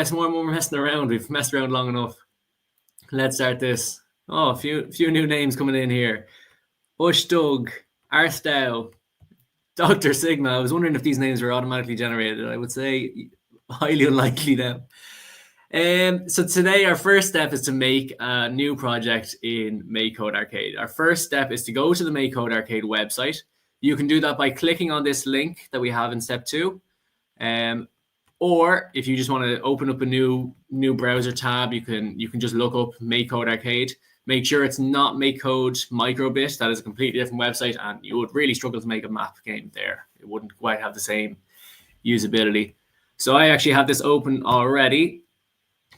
It's more and more messing around. We've messed around long enough. Let's start this. Oh, a few new names coming in here. Ushdug, Arstow, Dr. Sigma. I was wondering if these names were automatically generated. I would say highly unlikely now. So today our first step is to make a new project in MakeCode Arcade. Our first step is to go to the MakeCode Arcade website. You can do that by clicking on this link that we have in step 2. Or if you just want to open up a new browser tab, you can just look up MakeCode Arcade. Make sure it's not MakeCode Microbit. That is a completely different website, and you would really struggle to make a map game there. It wouldn't quite have the same usability. So I actually have this open already.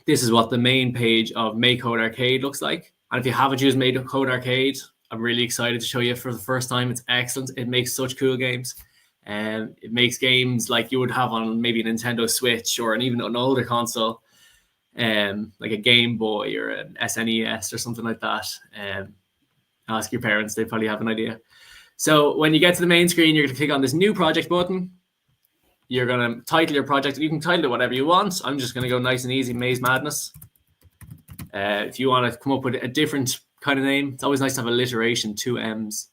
This is what the main page of MakeCode Arcade looks like. And if you haven't used MakeCode Arcade, I'm really excited to show you for the first time. It's excellent. It makes such cool games. And it makes games like you would have on maybe a Nintendo Switch or even an older console, like a Game Boy or an SNES or something like that. Ask your parents, they probably have an idea. So when you get to the main screen, you're going to click on this new project button. You're going to title your project. You can title it whatever you want. I'm just going to go nice and easy, Maze Madness. If you want to come up with a different kind of name, it's always nice to have alliteration, 2 M's.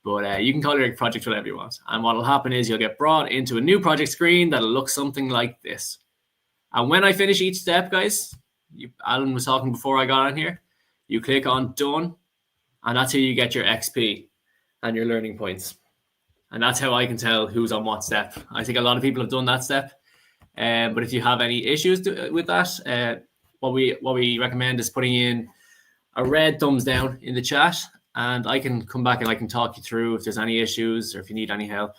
But you can call your project whatever you want. And what will happen is you'll get brought into a new project screen that'll look something like this. And when I finish each step, guys, Alan was talking before I got on here, you click on Done, and that's how you get your XP and your learning points. And that's how I can tell who's on what step. I think a lot of people have done that step. But if you have any issues with that, what we recommend is putting in a red thumbs down in the chat, and I can come back and I can talk you through if there's any issues or if you need any help.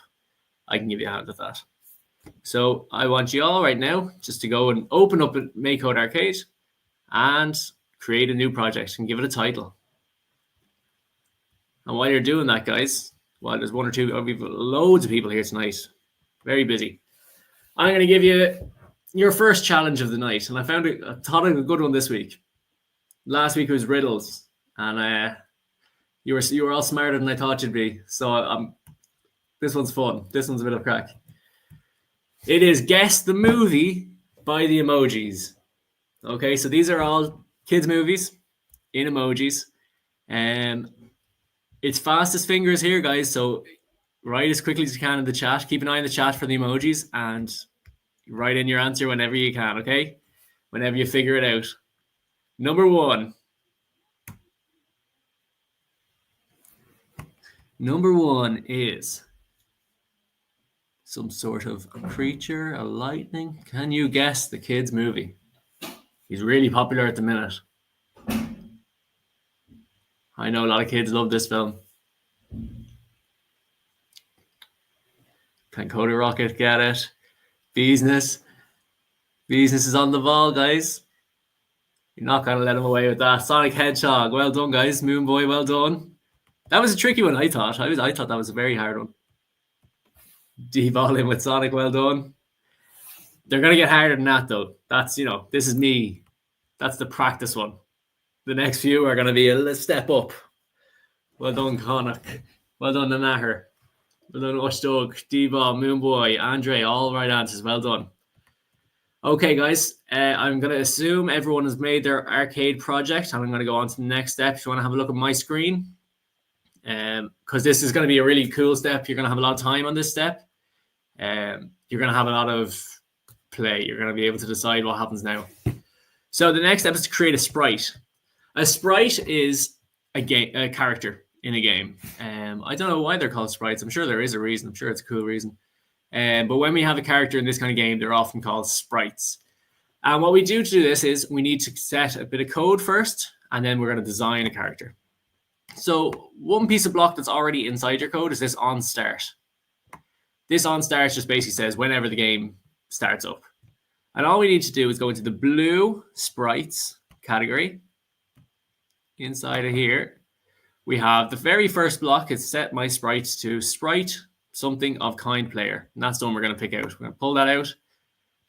I can give you a hand with that. So I want you all right now just to go and open up MakeCode Arcade and create a new project and give it a title. And while you're doing that, guys, well, there's one or two, loads of people here tonight. Very busy. I'm going to give you your first challenge of the night. And I thought of a good one this week. Last week was riddles. And you were all smarter than I thought you'd be. So this one's fun. This one's a bit of crack. It is Guess the Movie by the Emojis. Okay, so these are all kids' movies in emojis. It's fastest fingers here, guys. So write as quickly as you can in the chat. Keep an eye on the chat for the emojis and write in your answer whenever you can, okay? Whenever you figure it out. Number 1. Number 1 is some sort of a creature, a lightning. Can you guess the kid's movie? He's really popular at the minute. I know a lot of kids love this film. Can Cody Rocket get it? Business is on the ball, guys. You're not going to let him away with that. Sonic Hedgehog. Well done, guys. Moon Boy, well done. That was a tricky one, I thought. I thought that was a very hard one. D-ball in with Sonic, well done. They're going to get harder than that, though. That's, this is me. That's the practice one. The next few are going to be a little step up. Well done, Connacht. Well done, Nanaher. Well done, Ushdug, D-ball, Moonboy, Andre, all right answers. Well done. Okay, guys. I'm going to assume everyone has made their arcade project. I'm going to go on to the next step. If you want to have a look at my screen, because this is going to be a really cool step. You're going to have a lot of time on this step. You're going to have a lot of play. You're going to be able to decide what happens now. So the next step is to create a sprite. A sprite is a character in a game. I don't know why they're called sprites. I'm sure there is a reason. I'm sure it's a cool reason. But when we have a character in this kind of game, they're often called sprites. And what we do to do this is we need to set a bit of code first, and then we're going to design a character. So one piece of block that's already inside your code is this onStart. This onStart just basically says whenever the game starts up. And all we need to do is go into the blue sprites category. Inside of here, we have the very first block. It's set my sprites to sprite something of kind player. And that's the one we're going to pick out. We're going to pull that out,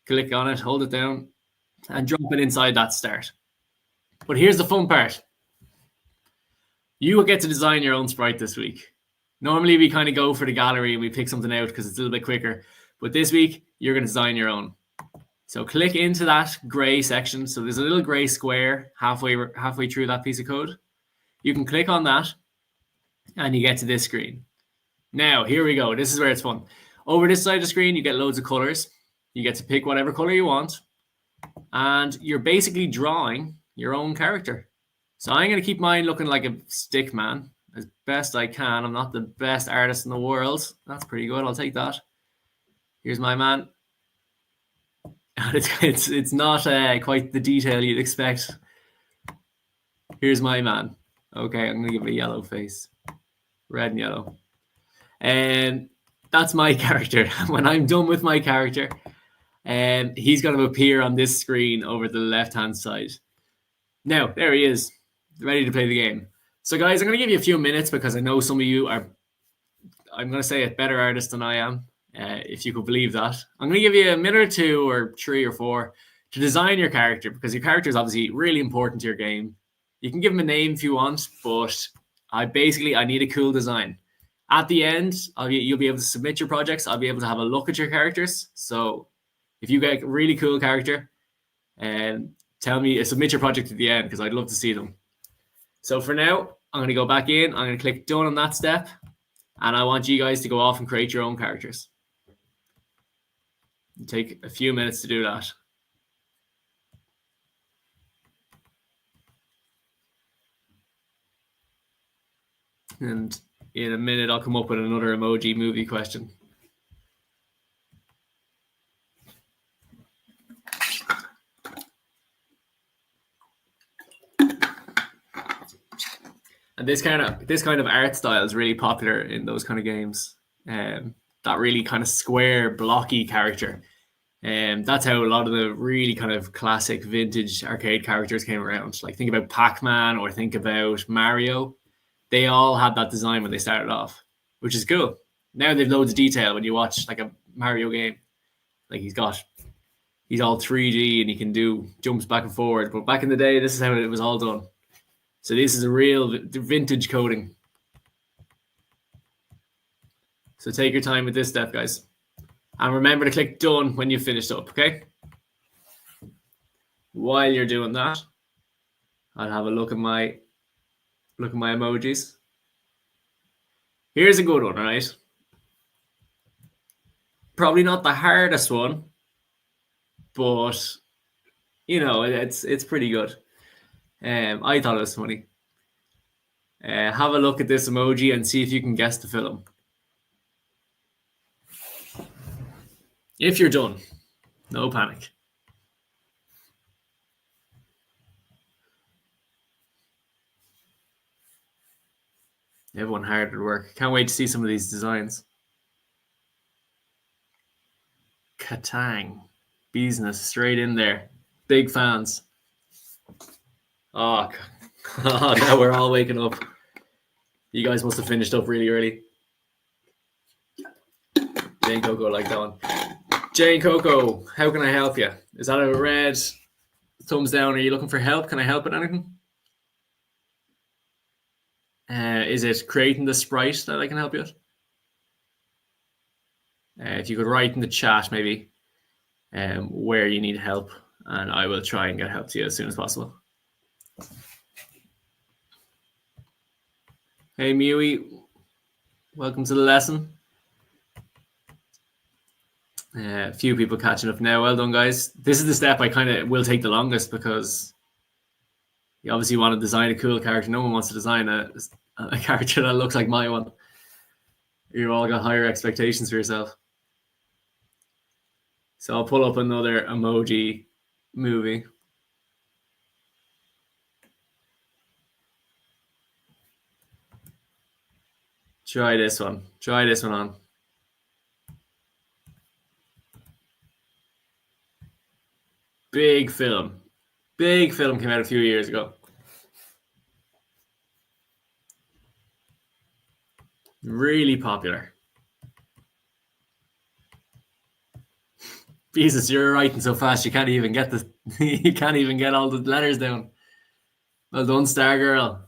click on it, hold it down, and drop it inside that start. But here's the fun part. You will get to design your own sprite this week. Normally, we kind of go for the gallery and we pick something out because it's a little bit quicker. But this week, you're going to design your own. So click into that gray section. So there's a little gray square halfway through that piece of code. You can click on that and you get to this screen. Now, here we go. This is where it's fun. Over this side of the screen, you get loads of colors. You get to pick whatever color you want. And you're basically drawing your own character. So I'm going to keep mine looking like a stick man as best I can. I'm not the best artist in the world. That's pretty good. I'll take that. Here's my man. It's not quite the detail you'd expect. Here's my man. Okay, I'm going to give it a yellow face. Red and yellow. And that's my character. When I'm done with my character, he's going to appear on this screen over the left-hand side. Now, there he is, ready to play the game. So, guys, I'm going to give you a few minutes because I know some of you are, I'm going to say it, better artists than I am, if you could believe that. I'm going to give you a minute or two or 3 or 4 to design your character because your character is obviously really important to your game. You can give him a name if you want, but I need a cool design. At the end, you'll be able to submit your projects. I'll be able to have a look at your characters. So if you get a really cool character, tell me, submit your project at the end because I'd love to see them. So for now, I'm going to go back in. I'm going to click done on that step. And I want you guys to go off and create your own characters. Take a few minutes to do that. And in a minute, I'll come up with another emoji movie question. And this kind of art style is really popular in those kind of games. That really kind of square, blocky character. That's how a lot of the really kind of classic vintage arcade characters came around. Like think about Pac-Man or think about Mario. They all had that design when they started off, which is cool. Now they've loads of detail when you watch like a Mario game. Like he's all 3D and he can do jumps back and forward. But back in the day, this is how it was all done. So this is a real vintage coding. So take your time with this step, guys. And remember to click done when you've finished up, okay? While you're doing that, I'll have a look at my emojis. Here's a good one, all right? Probably not the hardest one, but you know, it's pretty good. I thought it was funny. Have a look at this emoji and see if you can guess the film. If you're done, no panic. Everyone hard at work. Can't wait to see some of these designs. Katang. Business straight in there. Big fans. Oh, now we're all waking up. You guys must have finished up really early. Jane Coco like that one. Jane Coco, how can I help you? Is that a red thumbs down? Are you looking for help? Can I help with anything? Is it creating the sprite that I can help you with? If you could write in the chat maybe where you need help, and I will try and get help to you as soon as possible. Hey Mewy, welcome to the lesson. A few people catching up now. Well done, guys. This is the step I kind of will take the longest because you obviously want to design a cool character. No one wants to design a character that looks like my one. You've all got higher expectations for yourself. So I'll pull up another emoji movie. Try this one. Try this one on. Big film. Big film came out a few years ago. Really popular. Jesus, you're writing so fast you can't even get the you can't even get all the letters down. Well done, Star Girl.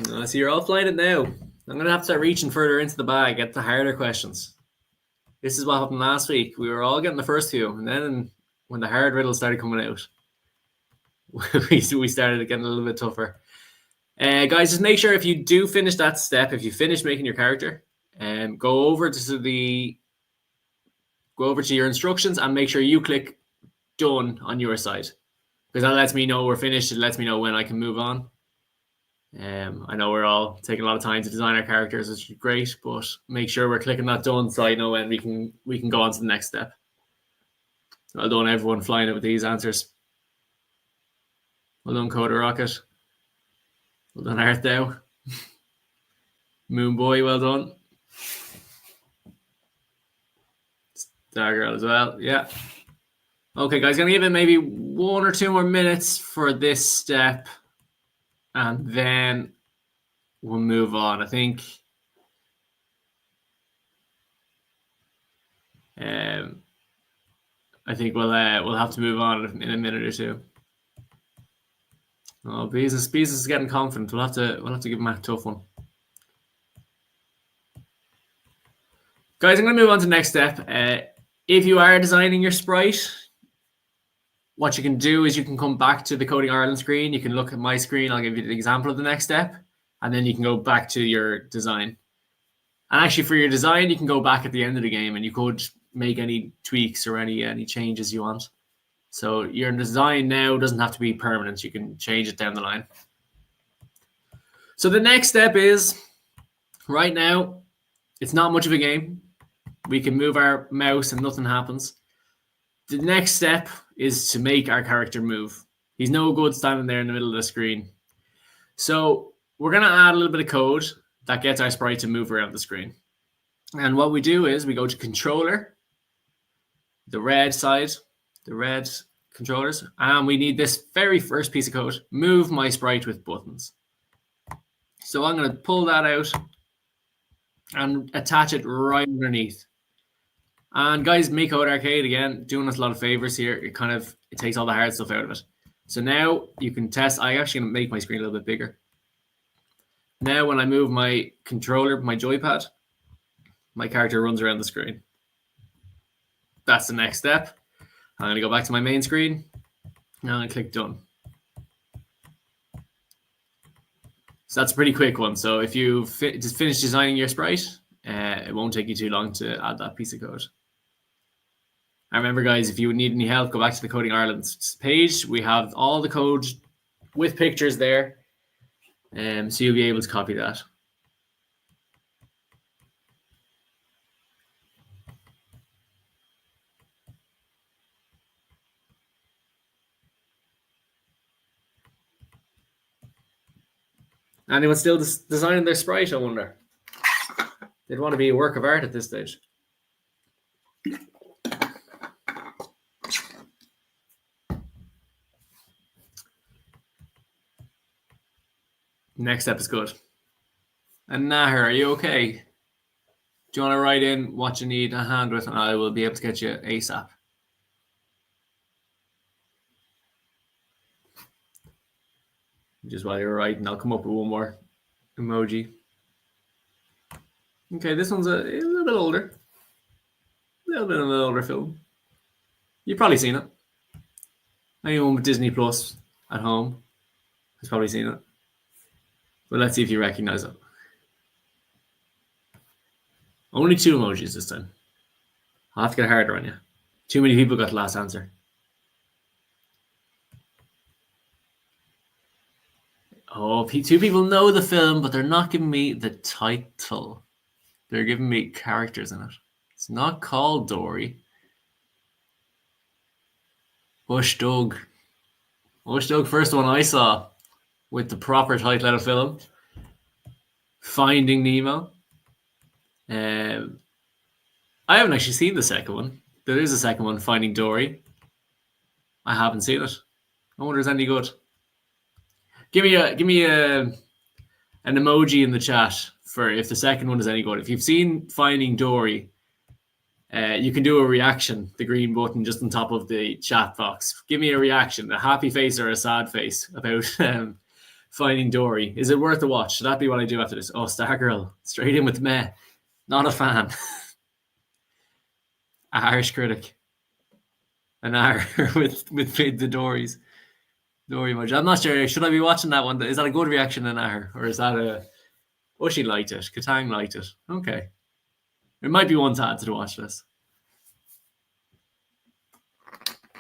I see you're all flying it now. I'm going to have to start reaching further into the bag, get the harder questions. This is what happened last week. We were all getting the first few, and then when the hard riddles started coming out, we started getting a little bit tougher. Guys, just make sure if you do finish that step, if you finish making your character, go over to your instructions and make sure you click done on your side, because that lets me know we're finished. It lets me know when I can move on. I know we're all taking a lot of time to design our characters, which is great, but make sure we're clicking that done so I know when we can go on to the next step. Well done, everyone flying it with these answers. Well done, Coda Rocket. Well done, Art Thou. Moon Boy, well done. Star Girl as well, yeah. Okay, guys, gonna give it maybe 1 or 2 more minutes for this step, and then we'll move on. I think we'll have to move on in a minute or two. Oh, Beezus is getting confident. We'll have to give him a tough one. Guys, I'm going to move on to the next step. If you are designing your sprite, what you can do is you can come back to the Coding Ireland screen. You can look at my screen. I'll give you the example of the next step, and then you can go back to your design. And actually, for your design, you can go back at the end of the game, and you could make any tweaks or any changes you want. So your design now doesn't have to be permanent. You can change it down the line. So the next step is, right now, it's not much of a game. We can move our mouse and nothing happens. The next step is to make our character move. He's no good standing there in the middle of the screen. So we're going to add a little bit of code that gets our sprite to move around the screen. And what we do is we go to controller, the red side, the red controllers, and we need this very first piece of code, move my sprite with buttons. So I'm going to pull that out and attach it right underneath. And guys, MiCode Arcade, again, doing us a lot of favors here. It takes all the hard stuff out of it. So now you can test. I'm actually going to make my screen a little bit bigger. Now when I move my controller, my joypad, my character runs around the screen. That's the next step. I'm going to go back to my main screen. And I'm going to click done. So that's a pretty quick one. So if you just finish designing your sprite, it won't take you too long to add that piece of code. And remember, guys, if you need any help, go back to the Coding Ireland page. We have all the code with pictures there. So you'll be able to copy that. Anyone still designing their sprite, I wonder? They'd want to be a work of art at this stage. Next step is good. And Nahar, are you okay? Do you want to write in what you need a hand with, and I will be able to get you ASAP. Just while you're writing, I'll come up with one more emoji. Okay, this one's a little bit older. A little bit of an older film. You've probably seen it. Anyone with Disney Plus at home has probably seen it. But let's see if you recognize it. Only 2 emojis this time. I'll have to get harder on you. Too many people got the last answer. Oh, 2 people know the film, but they're not giving me the title. They're giving me characters in it. It's not called Dory. Bush Doug. Bush Doug, first one I saw with the proper title of the film. Finding Nemo. I haven't actually seen the second one. There is a second one, Finding Dory. I haven't seen it. I wonder if it's any good. Give me an emoji in the chat for if the second one is any good. If you've seen Finding Dory, you can do a reaction, the green button just on top of the chat box. Give me a reaction, a happy face or a sad face about Finding Dory. Is it worth a watch? Should that be what I do after this? Oh, Stargirl. Straight in with meh. Not a fan. A harsh critic. An hour with the Dories. Dory much. I'm not sure. Should I be watching that one? Is that a good reaction in her? Or is that a... Oh, she liked it. Katang liked it. Okay. It might be one to add to the watch list.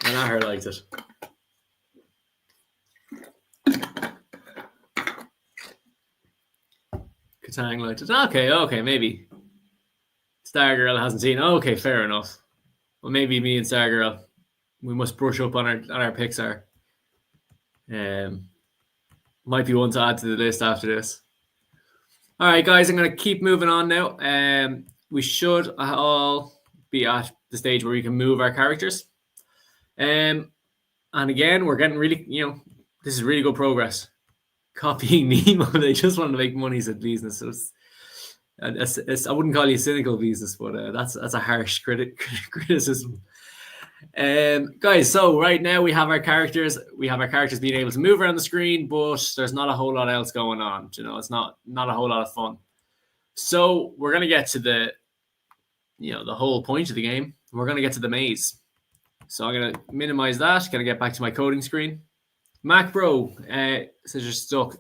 And her liked it. Katang liked it. Okay, maybe. Stargirl hasn't seen. Okay, fair enough. Well, maybe me and Stargirl, we must brush up on our Pixar. Might be one to add to the list after this. All right, guys, I'm going to keep moving on now. We should all be at the stage where we can move our characters. And again, we're getting really, this is really good progress. Copying Nemo, they just want to make money, said business. So I wouldn't call you cynical business, but that's a harsh criticism. Guys, so right now we have our characters. We have our characters being able to move around the screen, but there's not a whole lot else going on. It's not a whole lot of fun. So we're gonna get to the whole point of the game. We're gonna get to the maze. So I'm gonna minimize that. Gonna get back to my coding screen. Macbro says you're stuck.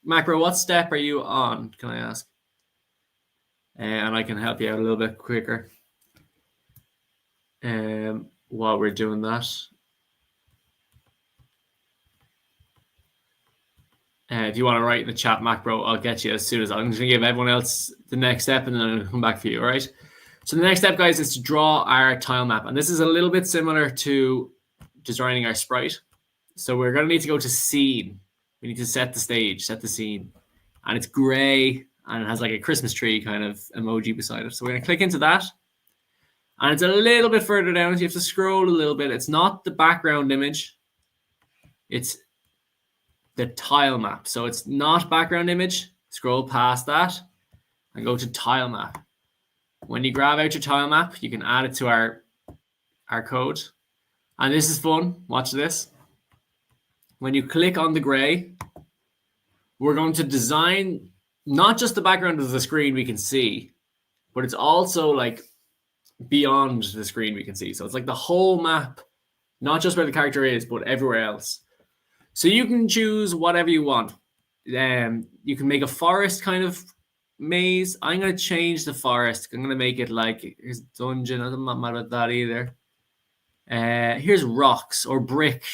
Macbro, what step are you on? Can I ask? And I can help you out a little bit quicker. While we're doing that. If you want to write in the chat, Macbro, I'll get you as soon as I'm just going to give everyone else the next step and then I'll come back for you, all right? So the next step, guys, is to draw our tile map. And this is a little bit similar to designing our sprite. So we're going to need to go to scene. We need to set the stage, set the scene. And it's gray and it has like a Christmas tree kind of emoji beside it. So we're going to click into that. And it's a little bit further down, so you have to scroll a little bit. It's not the background image. It's the tile map. So it's not background image. Scroll past that and go to tile map. When you grab out your tile map, you can add it to our code. And this is fun. Watch this. When you click on the gray, we're going to design not just the background of the screen we can see, but it's also like beyond the screen we can see. So it's like the whole map, not just where the character is, but everywhere else. So you can choose whatever you want. You can make a forest kind of maze. I'm going to change the forest. I'm going to make it like, here's dungeon. I'm not mad about that either. Here's rocks or brick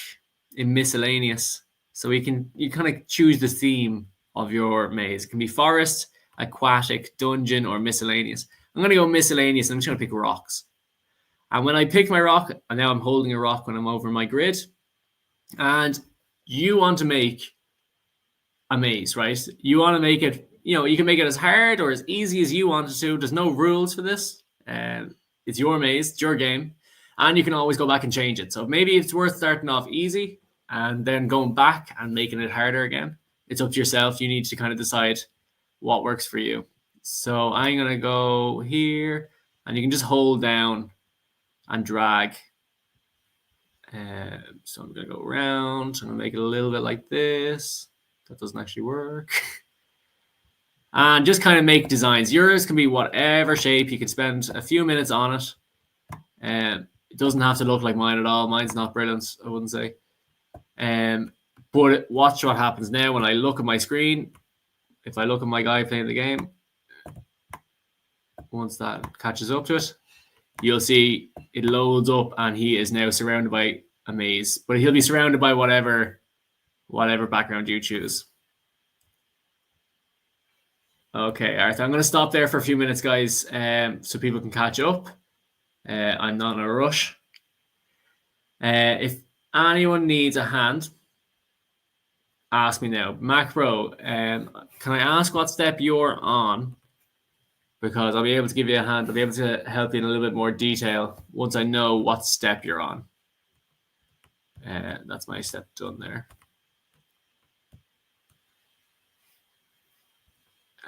in miscellaneous. So you kind of choose the theme of your maze. It can be forest, aquatic, dungeon, or miscellaneous. I'm going to go miscellaneous. I'm just going to pick rocks. And when I pick my rock, and now I'm holding a rock when I'm over my grid, and you want to make a maze, right? You want to make it, you can make it as hard or as easy as you want it to. There's no rules for this. It's your maze, it's your game, and you can always go back and change it. So maybe it's worth starting off easy and then going back and making it harder again. It's up to yourself. You need to kind of decide what works for you. So I'm going to go here, and you can just hold down and drag. So I'm going to go around. I'm going to make it a little bit like this. That doesn't actually work. And just kind of make designs. Yours can be whatever shape. You can spend a few minutes on it. It doesn't have to look like mine at all. Mine's not brilliant, I wouldn't say. But watch what happens now when I look at my screen. If I look at my guy playing the game, once that catches up to it, you'll see it loads up and he is now surrounded by a maze. But he'll be surrounded by whatever background you choose. Okay, Arthur, I'm going to stop there for a few minutes, guys, so people can catch up. I'm not in a rush. If anyone needs a hand, ask me now. Macro, can I ask what step you're on? Because I'll be able to give you a hand. I'll be able to help you in a little bit more detail once I know what step you're on. That's my step done there.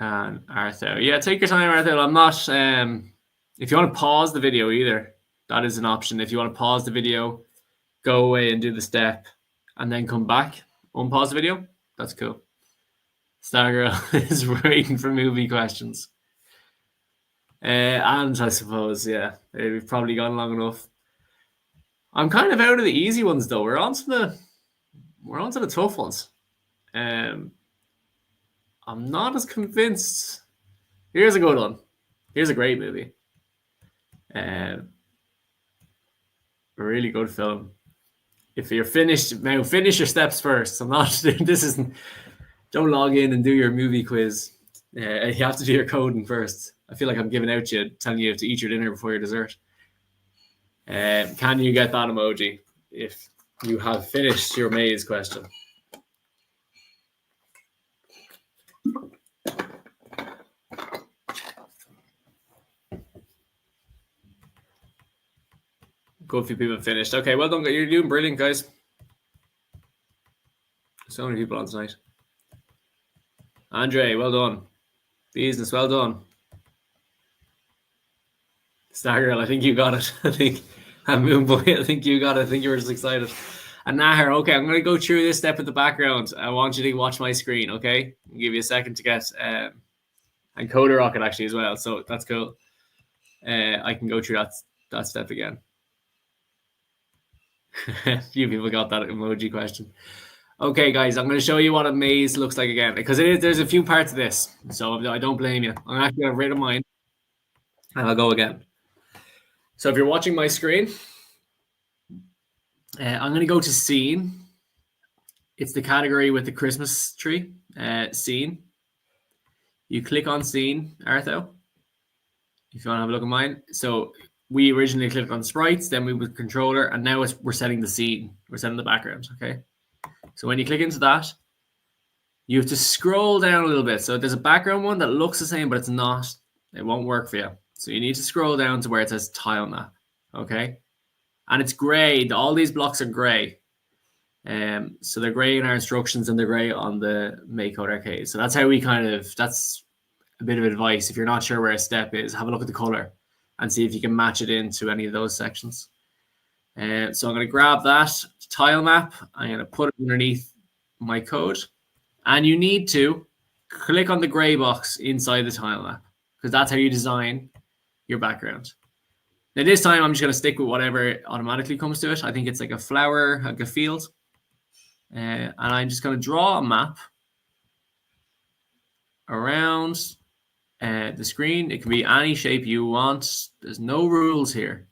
And Arthur. Yeah, take your time, Arthur. I'm not... if you want to pause the video either, that is an option. If you want to pause the video, go away and do the step, and then come back, unpause the video. That's cool. Stargirl is waiting for movie questions. And I suppose, yeah, we've probably gone long enough. I'm kind of out of the easy ones though. We're on to the tough ones. I'm not as convinced. Here's a good one. Here's a great movie. A really good film. If you're finished, now finish your steps first. I'm not. This isn't. Don't log in and do your movie quiz. You have to do your coding first. I feel like I'm giving out to you, telling you to eat your dinner before your dessert. Can you get that emoji if you have finished your maze question? Good few people finished. Okay, well done. You're doing brilliant, guys. So many people on tonight. Andre, well done. Business, well done. Stargirl, I think you got it. I think. And Moonboy, I think you got it. I think you were just excited. And Nahar, okay, I'm going to go through this step in the background. I want you to watch my screen, okay? I'll give you a second to get... and Coder Rocket, actually, as well. So that's cool. I can go through that step again. A few people got that emoji question. Okay, guys, I'm going to show you what a maze looks like again, because there's a few parts of this, so I don't blame you. I'm actually going to rid of mine, and I'll go again. So if you're watching my screen, I'm going to go to scene. It's the category with the Christmas tree, scene. You click on scene, Artho, if you want to have a look at mine. So we originally clicked on sprites, then we with controller, and now we're setting the scene. We're setting the background, okay? So when you click into that, you have to scroll down a little bit. So there's a background one that looks the same, but it's not. It won't work for you. So you need to scroll down to where it says tile map, okay? And it's gray. All these blocks are gray. So they're gray in our instructions and they're gray on the MakeCode Arcade. So that's how we that's a bit of advice. If you're not sure where a step is, have a look at the color and see if you can match it into any of those sections. So I'm going to grab that tile map. I'm going to put it underneath my code. And you need to click on the gray box inside the tile map, because that's how you design your background. Now this time I'm just going to stick with whatever automatically comes to it. I think it's like a flower, like a field. And I'm just going to draw a map around the screen. It can be any shape you want. There's no rules here.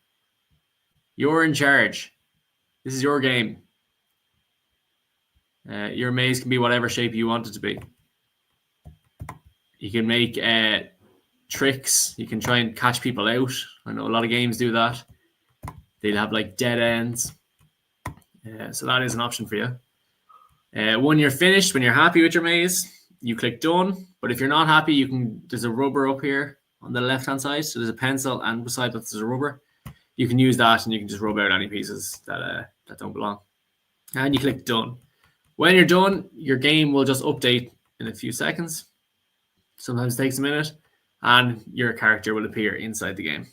You're in charge. This is your game. Your maze can be whatever shape you want it to be. You can make tricks. You can try and catch people out. I know a lot of games do that. They'll have like dead ends. So that is an option for you. When you're finished, when you're happy with your maze, you click done. But if you're not happy, there's a rubber up here on the left-hand side. So there's a pencil, and beside that there's a rubber. You can use that, and you can just rub out any pieces that don't belong. And you click done. When you're done, your game will just update in a few seconds. Sometimes it takes a minute, and your character will appear inside the game.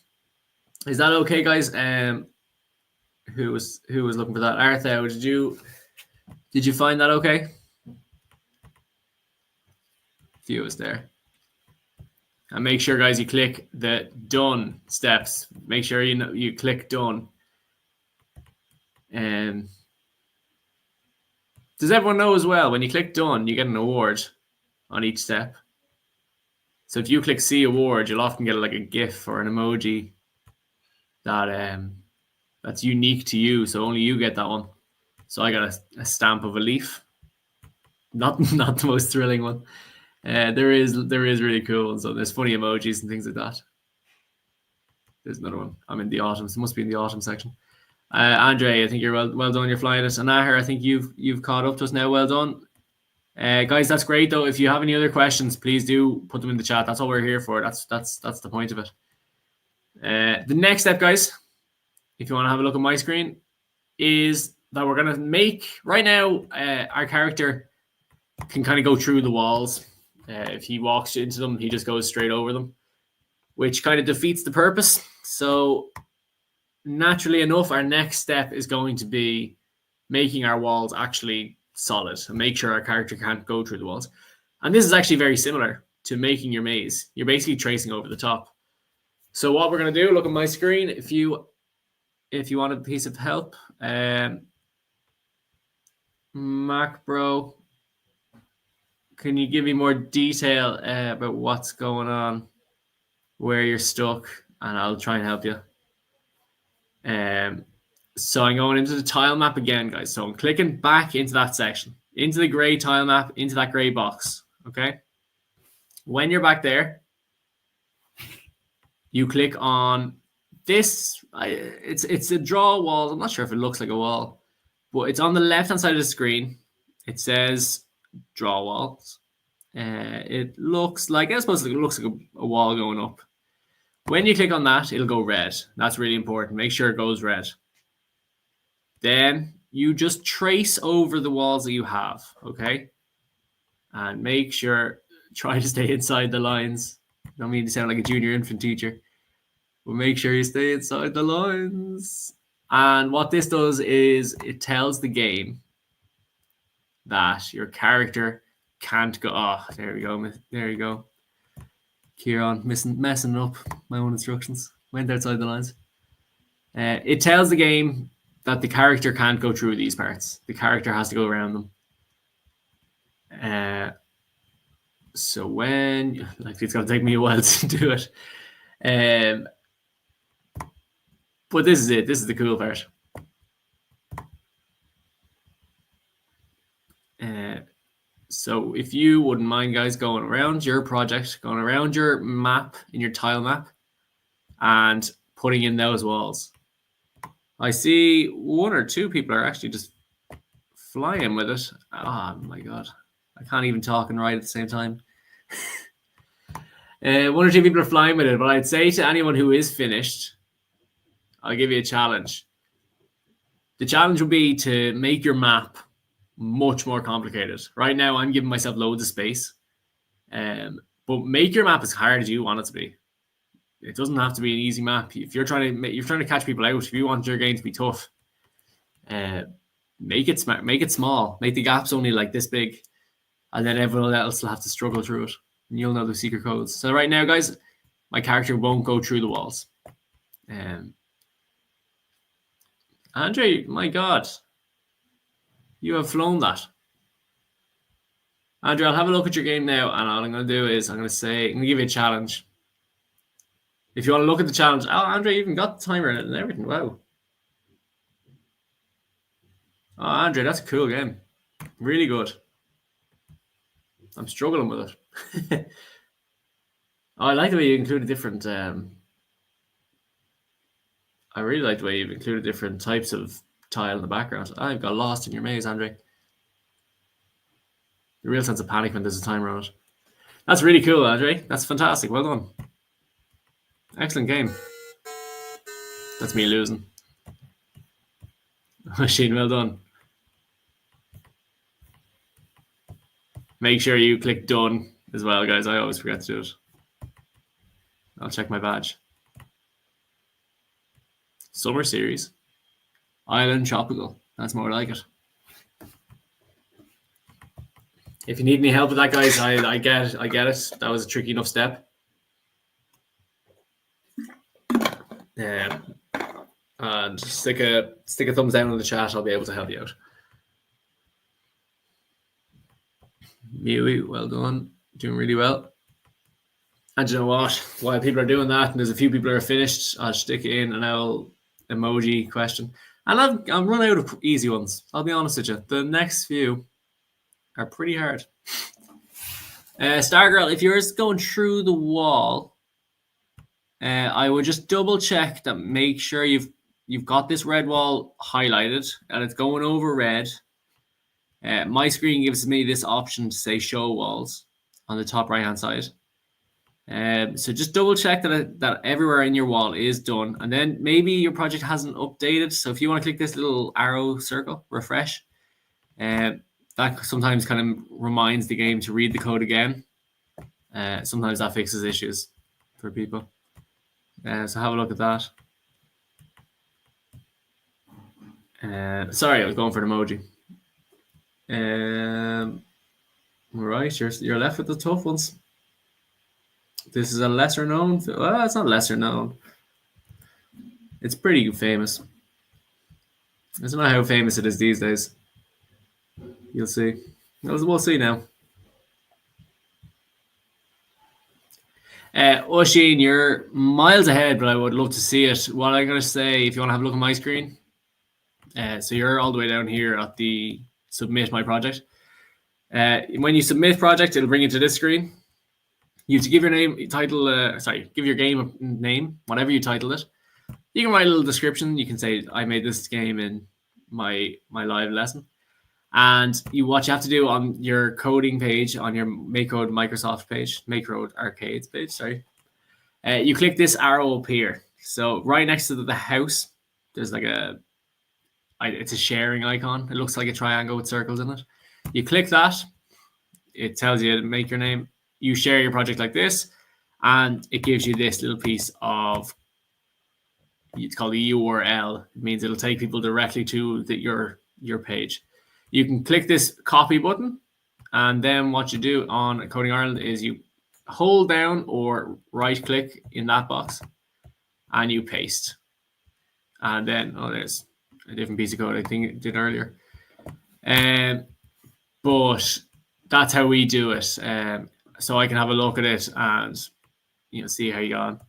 Is that okay, guys? Who was looking for that? Arthur, did you find that okay? Few was there. And make sure, guys, you click the done steps. Make sure you click done. Does everyone know as well, when you click done, you get an award on each step. So if you click see award, you'll often get like a GIF or an emoji that's unique to you. So only you get that one. So I got a stamp of a leaf. Not the most thrilling one. There is really cool ones. So there's funny emojis and things like that. There's another one. I'm in the autumn. So it must be in the autumn section. Andre, I think you're well done. You're flying it. And Nahar, I think you've caught up to us now. Well done. Guys, that's great though. If you have any other questions, please do put them in the chat. That's all we're here for. That's the point of it. The next step, guys, if you want to have a look at my screen, is that we're gonna make right now. Our character can kind of go through the walls. If he walks into them, he just goes straight over them, which kind of defeats the purpose. So naturally enough, our next step is going to be making our walls actually solid and make sure our character can't go through the walls. And this is actually very similar to making your maze. You're basically tracing over the top. So what we're going to do, look at my screen. If you want a piece of help, Mac Bro, can you give me more detail about what's going on, where you're stuck, and I'll try and help you. So I'm going into the tile map again, guys. So I'm clicking back into that section, into the gray tile map, into that gray box. Okay. When you're back there, you click on this. It's a draw wall. I'm not sure if it looks like a wall, but it's on the left-hand side of the screen. It says draw walls. It looks like, I suppose it looks like a wall going up. When you click on that, it'll go red. That's really important. Make sure it goes red. Then you just trace over the walls that you have, okay? And make sure, try to stay inside the lines. I don't mean to sound like a junior infant teacher, but make sure you stay inside the lines. And what this does is it tells the game that your character can't go. Oh, there we go. There you go. Kieran messing up my own instructions. Went outside the lines. It tells the game that the character can't go through these parts. The character has to go around them. So when, like, it's going to take me a while to do it. But this is it. This is the cool part. So if you wouldn't mind, guys, going around your project, going around your map, in your tile map, and putting in those walls. I see one or two people are actually just flying with it. Oh my God. I can't even talk and write at the same time. One or two people are flying with it, but I'd say to anyone who is finished, I'll give you a challenge. The challenge would be to make your map much more complicated. Right now, I'm giving myself loads of space. But make your map as hard as you want it to be. It doesn't have to be an easy map. If you're trying to catch people out, if you want your game to be tough, make it smart, make it small, make the gaps only like this big, and then everyone else will have to struggle through it. And you'll know the secret codes. So right now, guys, my character won't go through the walls. Andre, my God, you have flown that. Andre, I'll have a look at your game now, and all I'm going to do is I'm going to give you a challenge. If you want to look at the challenge, oh, Andre, you even got the timer in it and everything. Wow. Oh, Andre, that's a cool game. Really good. I'm struggling with it. Oh, I like the way you included different. I really like the way you've included different types of tile in the background. I've got lost in your maze, Andre. The real sense of panic when there's a timer on it. That's really cool, Andre. That's fantastic. Well done. Excellent game. That's me losing. Shane, well done. Make sure you click done as well, guys. I always forget to do it. I'll check my badge. Summer series. Island tropical. That's more like it. If you need any help with that, guys, I get it. That was a tricky enough step. And stick a thumbs down in the chat. I'll be able to help you out. Mewy, well done. Doing really well. And you know what? While people are doing that, and there's a few people who are finished, I'll stick in an owl emoji question. And I'll run out of easy ones. I'll be honest with you. The next few are pretty hard. Stargirl, if you're going through the wall, I would just double check that. Make sure you've got this red wall highlighted and it's going over red. My screen gives me this option to say show walls on the top right hand side. So just double check that everywhere in your wall is done, and then maybe your project hasn't updated. So if you want to click this little arrow circle, refresh, that sometimes kind of reminds the game to read the code again. Sometimes that fixes issues for people. So have a look at that. Sorry, I was going for an emoji. Right, you're left with the tough ones. This is a lesser known. Well, it's not lesser known. It's pretty famous. I don't know how famous it is these days. You'll see. We'll see now. Oisin, you're miles ahead, but I would love to see it. What I'm going to say, if you want to have a look at my screen, so you're all the way down here at the submit my project. When you submit project, it'll bring you to this screen. You have to give your name, title, give your game a name, whatever you title it. You can write a little description. You can say, I made this game in my live lesson. And what you have to do on your coding page, on your MakeCode Microsoft page, MakeCode Arcades page, sorry, you click this arrow up here. So right next to the house, there's like it's a sharing icon. It looks like a triangle with circles in it. You click that. It tells you to make your name. You share your project like this, and it gives you this little piece of, it's called a URL. It means it'll take people directly to your page. You can click this copy button, and then what you do on Coding Ireland is you hold down or right click in that box and you paste. And then, there's a different piece of code I think it did earlier. But that's how we do it. So I can have a look at it and see how you got on.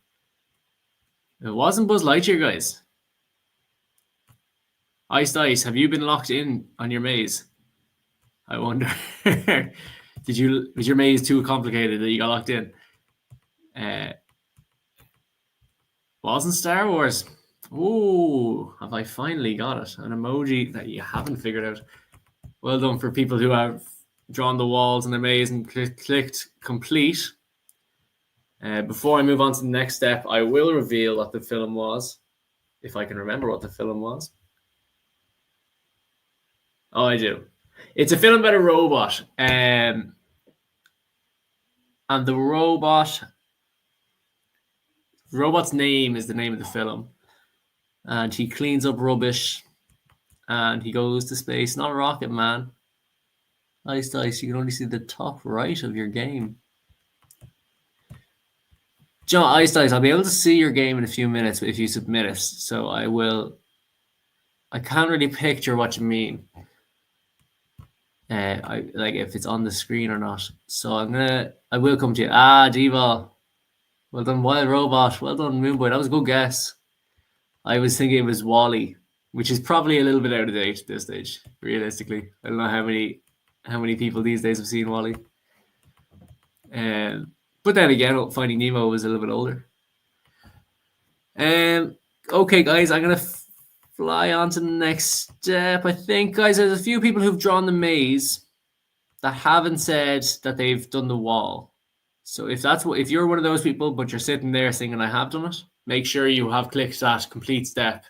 It wasn't Buzz Lightyear, guys. Ice Dice, have you been locked in on your maze? I wonder. Was your maze too complicated that you got locked in? Wasn't Star Wars? Ooh, have I finally got it? An emoji that you haven't figured out. Well done for people who have drawn the walls in the maze and clicked complete. Before I move on to the next step, I will reveal what the film was, if I can remember what the film was. Oh, I do. It's a film about a robot, and the robot's name is the name of the film, and he cleans up rubbish, and he goes to space. Not Rocket Man. Ice Dice, you can only see the top right of your game. John, Ice Dice, I'll be able to see your game in a few minutes if you submit it. So I can't really picture what you mean. Like if it's on the screen or not. So I will come to you. D-Ball. Well done, Wild Robot. Well done, Moonboy. That was a good guess. I was thinking it was Wally, which is probably a little bit out of date at this stage, realistically. I don't know how many people these days have seen Wally. But then again, Finding Nemo was a little bit older. Okay, guys, I'm going to fly on to the next step. I think, guys, there's a few people who've drawn the maze that haven't said that they've done the wall. So if you're one of those people, but you're sitting there thinking I have done it, make sure you have clicked that complete step,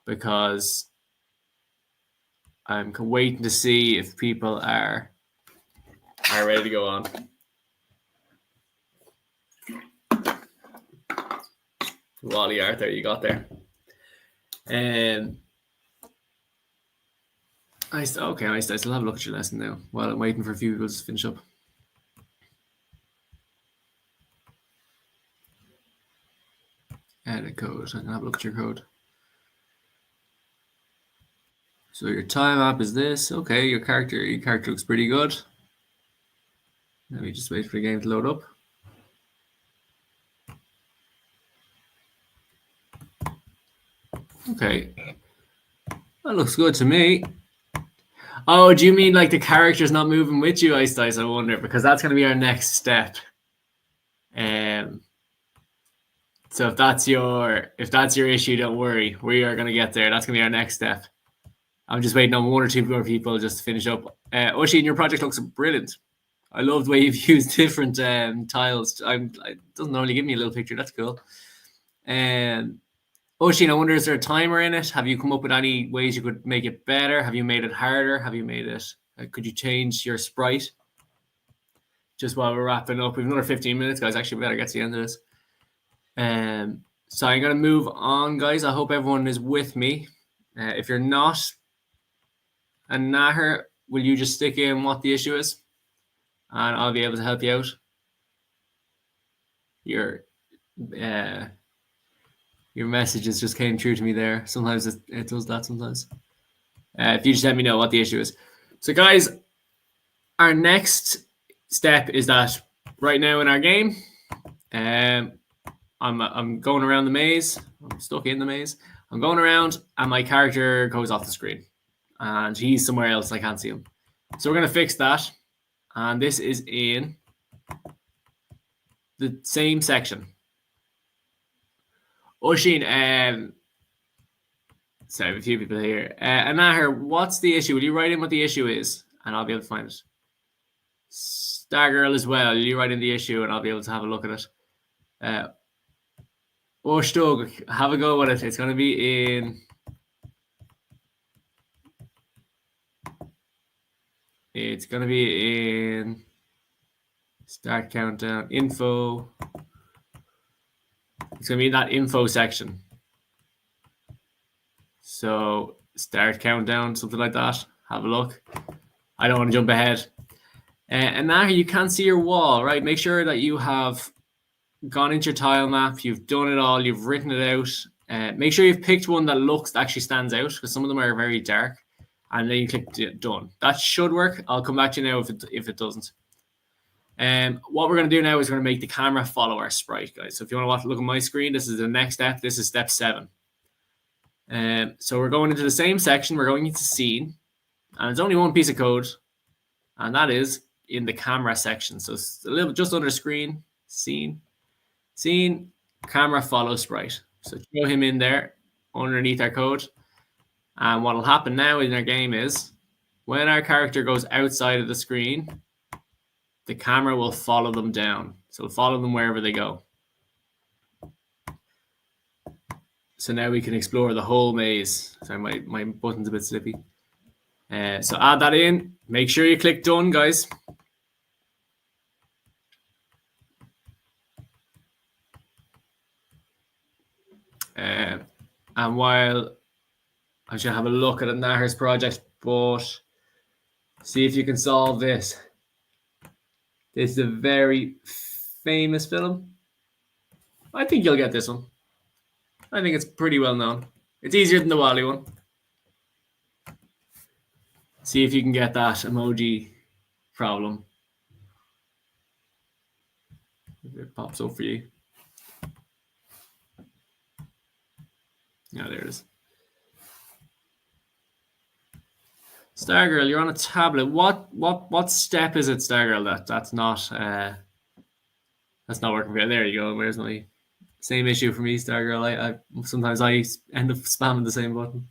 because I'm waiting to see if people are ready to go on. Wally Arthur, you got there. I still have a look at your lesson now while I'm waiting for a few people to finish up. Edit code. I can have a look at your code. So your time app is this. Okay, your character looks pretty good. Let me just wait for the game to load up. Okay. That looks good to me. Oh, do you mean like the character's not moving with you, Ice Dice? I wonder, because that's going to be our next step. So if that's your issue, don't worry. We are going to get there. That's going to be our next step. I'm just waiting on one or two more people just to finish up. Oisin, your project looks brilliant. I love the way you've used different tiles. It doesn't normally give me a little picture. That's cool. Oisin, I wonder, is there a timer in it? Have you come up with any ways you could make it better? Have you made it harder? Have you made it... could you change your sprite? Just while we're wrapping up. We have another 15 minutes, guys. Actually, we better get to the end of this. So I'm going to move on, guys. I hope everyone is with me. If you're not, and Naher, will you just stick in what the issue is? And I'll be able to help you out. Your messages just came through to me there. Sometimes it does that sometimes. If you just let me know what the issue is. So guys, our next step is that right now in our game, I'm going around the maze. I'm stuck in the maze. I'm going around and my character goes off the screen. And he's somewhere else. I can't see him. So we're going to fix that. And this is in the same section. Oisín, sorry, I have a few people here. Anahar, what's the issue? Will you write in what the issue is? And I'll be able to find it. Stargirl as well. Will you write in the issue and I'll be able to have a look at it. Stug, have a go with it. It's going to be in... It's going to be in... Start countdown. Info. It's going to be in that info section. So start countdown, something like that. Have a look. I don't want to jump ahead. And now you can't see your wall, right? Make sure that you have gone into your tile map. You've done it all. You've written it out. Make sure you've picked one that actually stands out, because some of them are very dark. And then you click done. That should work. I'll come back to you now if it doesn't. What we're going to do now is we're going to make the camera follow our sprite, guys. So if you want to look at my screen, this is the next step. This is step 7. So we're going into the same section. We're going into scene. And it's only one piece of code. And that is in the camera section. So it's a little just under screen. Scene, camera follow sprite. So throw him in there underneath our code. And what will happen now in our game is when our character goes outside of the screen, the camera will follow them down. So it'll follow them wherever they go. So now we can explore the whole maze. Sorry, my button's a bit slippy. So add that in. Make sure you click done, guys. And while I should have a look at Nahar's project, but see if you can solve this. This is a very famous film. I think you'll get this one. I think it's pretty well known. It's easier than the WALL-E one. See if you can get that emoji problem. If it pops up for you. Yeah, there it is. Stargirl, you're on a tablet. What step is it, Stargirl? That's not working for you. There you go. Where's my same issue for me, Stargirl? I sometimes I end up spamming the same button.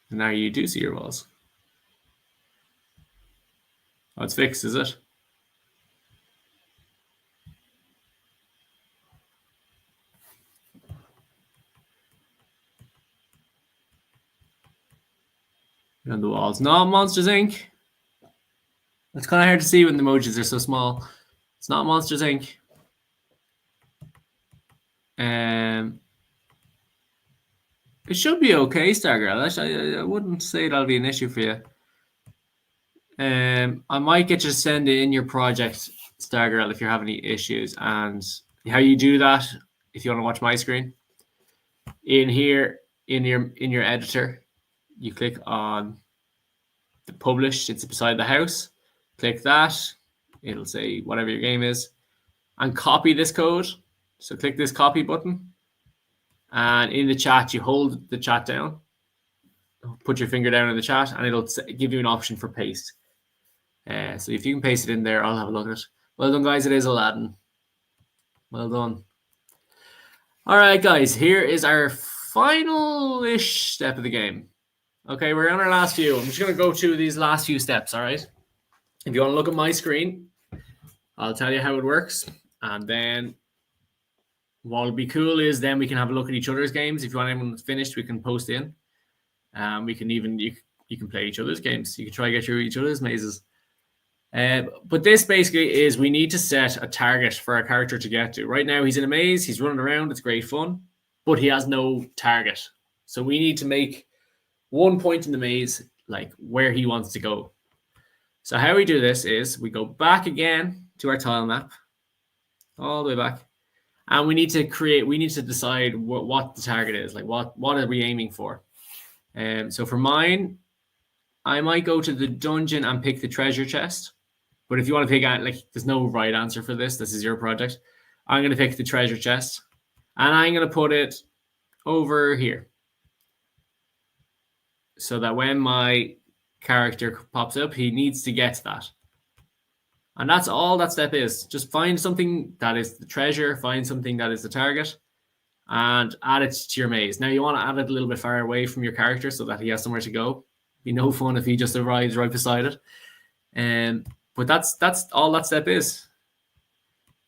And now you do see your walls. Oh, it's fixed, is it? On the walls. No, Monsters Inc. It's kind of hard to see when the emojis are so small. It's not Monsters Inc. It should be okay, Stargirl. I wouldn't say that'll be an issue for you. I might get you to send it in your project, Stargirl, if you're having any issues. And how you do that, if you want to watch my screen, in here, in your editor, you click on the published. It's beside the house. Click that. It'll say whatever your game is. And copy this code. So click this copy button. And in the chat, you hold the chat down. Put your finger down in the chat, and it'll give you an option for paste. So if you can paste it in there, I'll have a look at it. Well done, guys. It is Aladdin. Well done. All right, guys. Here is our final-ish step of the game. Okay, we're on our last few. I'm just going to go through these last few steps, all right? If you want to look at my screen, I'll tell you how it works. And then what will be cool is then we can have a look at each other's games. If you want anyone finished, we can post in. We can even, you can play each other's games. You can try to get through each other's mazes. But this basically is we need to set a target for our character to get to. Right now, he's in a maze. He's running around. It's great fun. But he has no target. So we need to make one point in the maze, like where he wants to go. So how we do this is we go back again to our tile map, all the way back, and we need to decide what the target is, like what are we aiming for. So for mine, I might go to the dungeon and pick the treasure chest. But if you want to pick, like, there's no right answer for this. This is your project. I'm going to pick the treasure chest, and I'm going to put it over here, so that when my character pops up, he needs to get to that. And that's all that step is. Just find something that is the treasure, find something that is the target, and add it to your maze. Now, you want to add it a little bit far away from your character so that he has somewhere to go. Be no fun if he just arrives right beside it. But that's all that step is.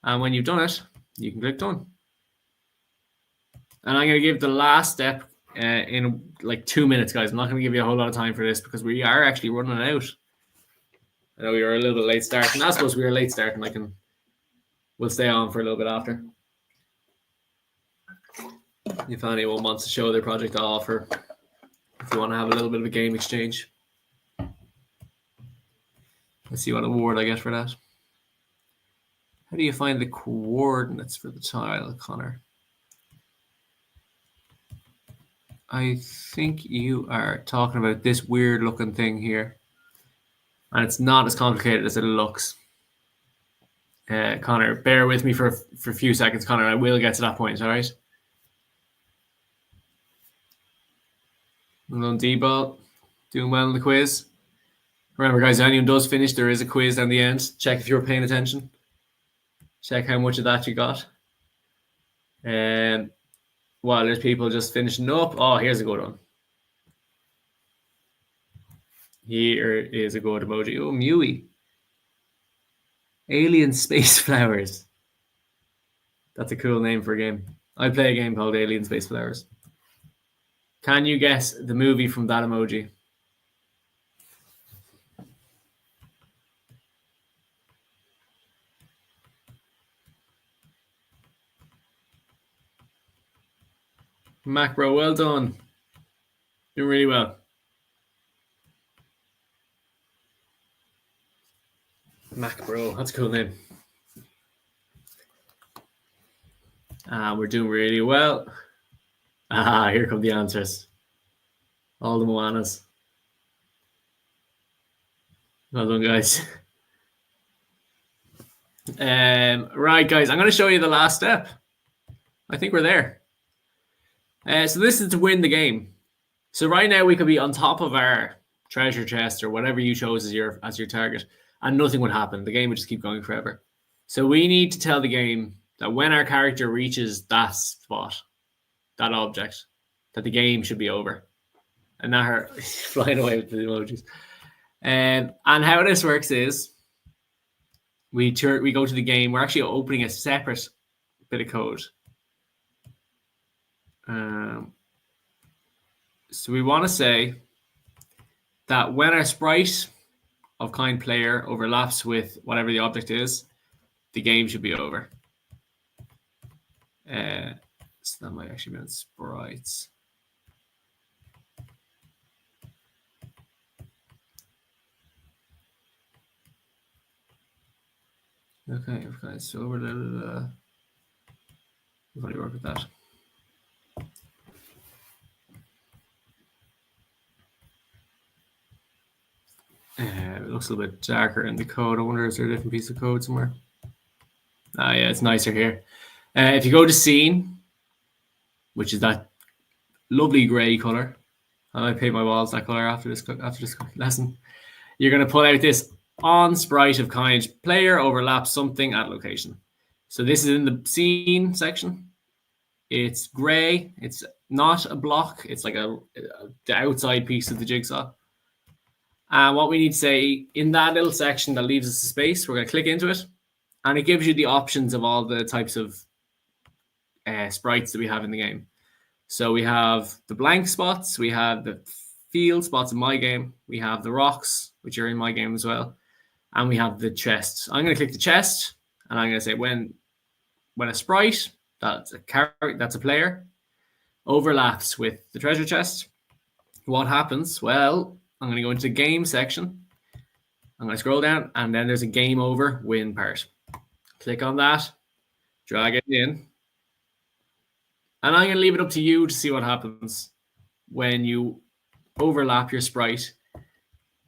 And when you've done it, you can click done. And I'm going to give the last step in like 2 minutes, guys. I'm not going to give you a whole lot of time for this because we are actually running out. I know we were a little bit late starting. I suppose we were late starting. We'll stay on for a little bit after. If anyone wants to show their project off, or if you want to have a little bit of a game exchange. Let's see what award I get for that. How do you find the coordinates for the tile, Connor? I think you are talking about this weird looking thing here. And it's not as complicated as it looks. Connor, bear with me for a few seconds, Connor. I will get to that point, all right? Well done, D-Ball. Doing well in the quiz. Remember, guys, if anyone does finish, there is a quiz down the end. Check if you were paying attention. Check how much of that you got. While there's people just finishing up. Oh, here's a good one. Here is a good emoji. Oh, Mewy. Alien Space Flowers. That's a cool name for a game. I play a game called Alien Space Flowers. Can you guess the movie from that emoji? Mac Bro, well done. Doing really well. Mac Bro, that's a cool name. We're doing really well. Here come the answers. All the Moanas. Well done, guys. Right, guys, I'm going to show you the last step. I think we're there. So this is to win the game. So right now we could be on top of our treasure chest or whatever you chose as your target, and nothing would happen. The game would just keep going forever. So we need to tell the game that when our character reaches that spot, that object, that the game should be over. And now her flying away with the emojis. And how this works is we go to the game. We're actually opening a separate bit of code. So we want to say that when our sprite of kind player overlaps with whatever the object is, the game should be over. So that might actually be on sprites. Okay, so over the we've already worked with that. It looks a little bit darker in the code. I wonder, is there a different piece of code somewhere? Yeah, it's nicer here. If you go to scene, which is that lovely gray color, I might paint my walls that color after this lesson. You're going to pull out this on sprite of kind player overlaps something at location. So this is in the scene section. It's gray. It's not a block. It's like the outside piece of the jigsaw. And what we need to say in that little section that leaves us a space, we're going to click into it, and it gives you the options of all the types of sprites that we have in the game. So we have the blank spots, we have the field spots in my game, we have the rocks, which are in my game as well, and we have the chest. I'm going to click the chest, and I'm going to say when a sprite, that's a player, overlaps with the treasure chest, what happens? Well, I'm going to go into the game section. I'm going to scroll down, and then there's a game over win part. Click on that, drag it in, and I'm going to leave it up to you to see what happens when you overlap your sprite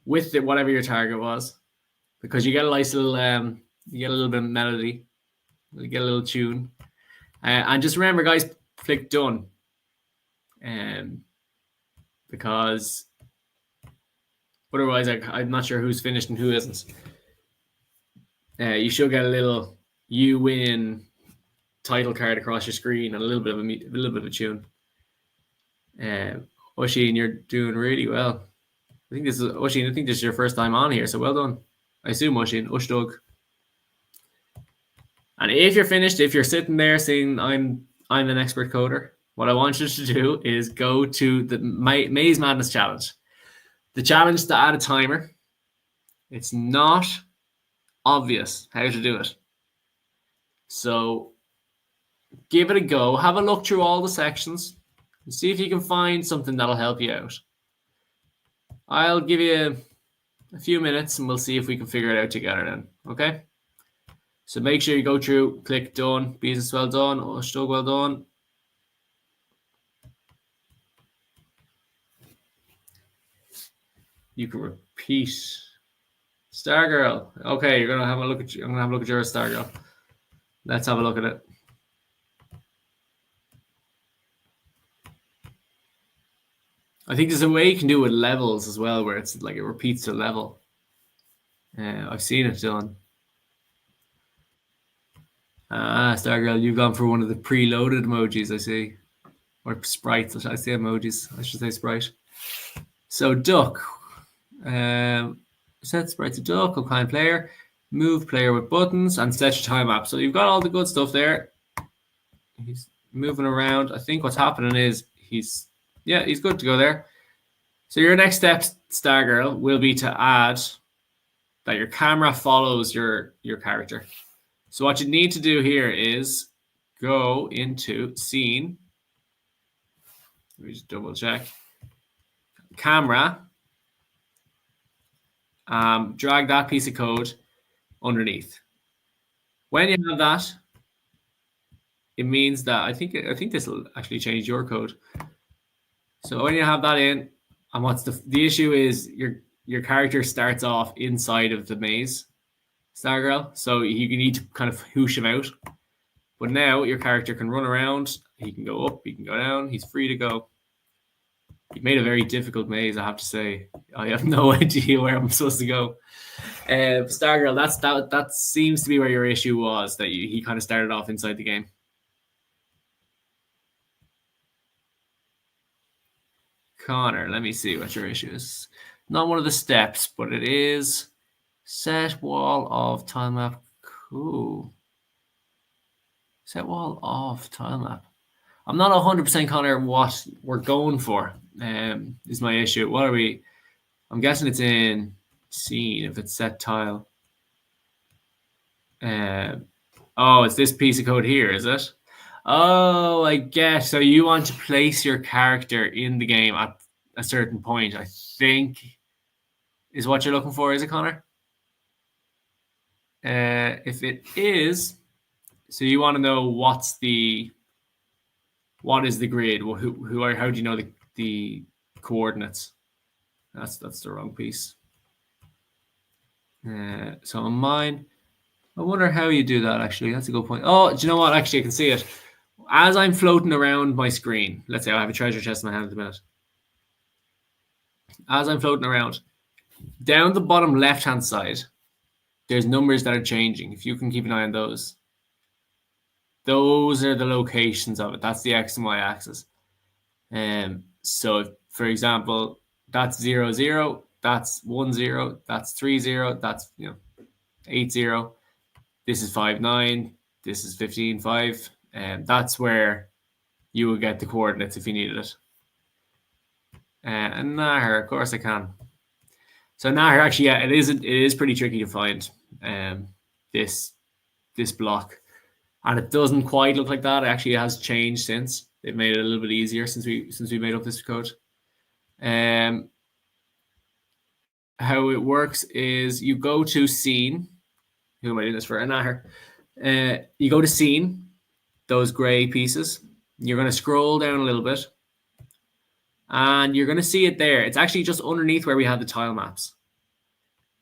with whatever your target was, because you get a nice little, you get a little bit of melody, you get a little tune, and just remember, guys, click done, because otherwise, I'm not sure who's finished and who isn't. You should get a little "you win" title card across your screen and a little bit of a tune. Oisín, you're doing really well. I think this is your first time on here, so well done. I assume Oisín, Ushdug. And if you're finished, if you're sitting there saying I'm an expert coder, what I want you to do is go to the Maze Madness challenge. The challenge to add a timer. It's not obvious how to do it. So give it a go. Have a look through all the sections and see if you can find something that'll help you out. I'll give you a few minutes and we'll see if we can figure it out together then. Okay? So make sure you go through, click done, business well done, Ushdug well done. You can repeat. Stargirl. Okay, you're gonna have a look at. I'm gonna have a look at your Stargirl. Let's have a look at it. I think there's a way you can do it with levels as well, where it's like it repeats the level. I've seen it done. Stargirl, you've gone for one of the preloaded emojis, I see. Or sprites, I say emojis. I should say sprite. So duck. Set sprite to duck, apply player, move player with buttons, and set your time map. So you've got all the good stuff there. He's moving around. I think what's happening is he's good to go there. So your next step, Stargirl, will be to add that your camera follows your character. So what you need to do here is go into scene. Let me just double check. Camera. Drag that piece of code underneath. When you have that, it means that I think this will actually change your code. So when you have that in, and what's the issue is your character starts off inside of the maze, Stargirl. So you need to kind of hoosh him out. But now your character can run around. He can go up. He can go down. He's free to go. You made a very difficult maze, I have to say. I have no idea where I'm supposed to go. Stargirl, that seems to be where your issue was, that he kind of started off inside the game. Connor, let me see what your issue is. Not one of the steps, but it is set wall of tile map. Cool. Set wall of tile map. I'm not 100% Connor what we're going for. Is my issue. What are we? I'm guessing it's in scene if it's set tile. Oh, it's this piece of code here, is it? Oh, I guess. So you want to place your character in the game at a certain point, I think, is what you're looking for, is it, Connor? If it is, so you want to know what is the grid? Well, how do you know the coordinates? That's the wrong piece. So on mine, I wonder how you do that, actually. That's a good point. Oh, do you know what? Actually, I can see it. As I'm floating around my screen, let's say I have a treasure chest in my hand at the minute. As I'm floating around, down the bottom left-hand side, there's numbers that are changing. If you can keep an eye on those. Those are the locations of it. That's the X and Y axis. So, for example, that's 0, 0, that's 1, 0, that's 3, 0, that's 8, 0. This is 5, 9. This is 15, 5. And that's where you would get the coordinates if you needed it. And Nahar, of course I can. So Nahar, actually, yeah, it is pretty tricky to find this block. And it doesn't quite look like that. It actually has changed since. They've made it a little bit easier since we made up this code. How it works is you go to scene. Who am I doing this for? Anahar. You go to scene, those gray pieces. You're going to scroll down a little bit. And you're going to see it there. It's actually just underneath where we have the tile maps.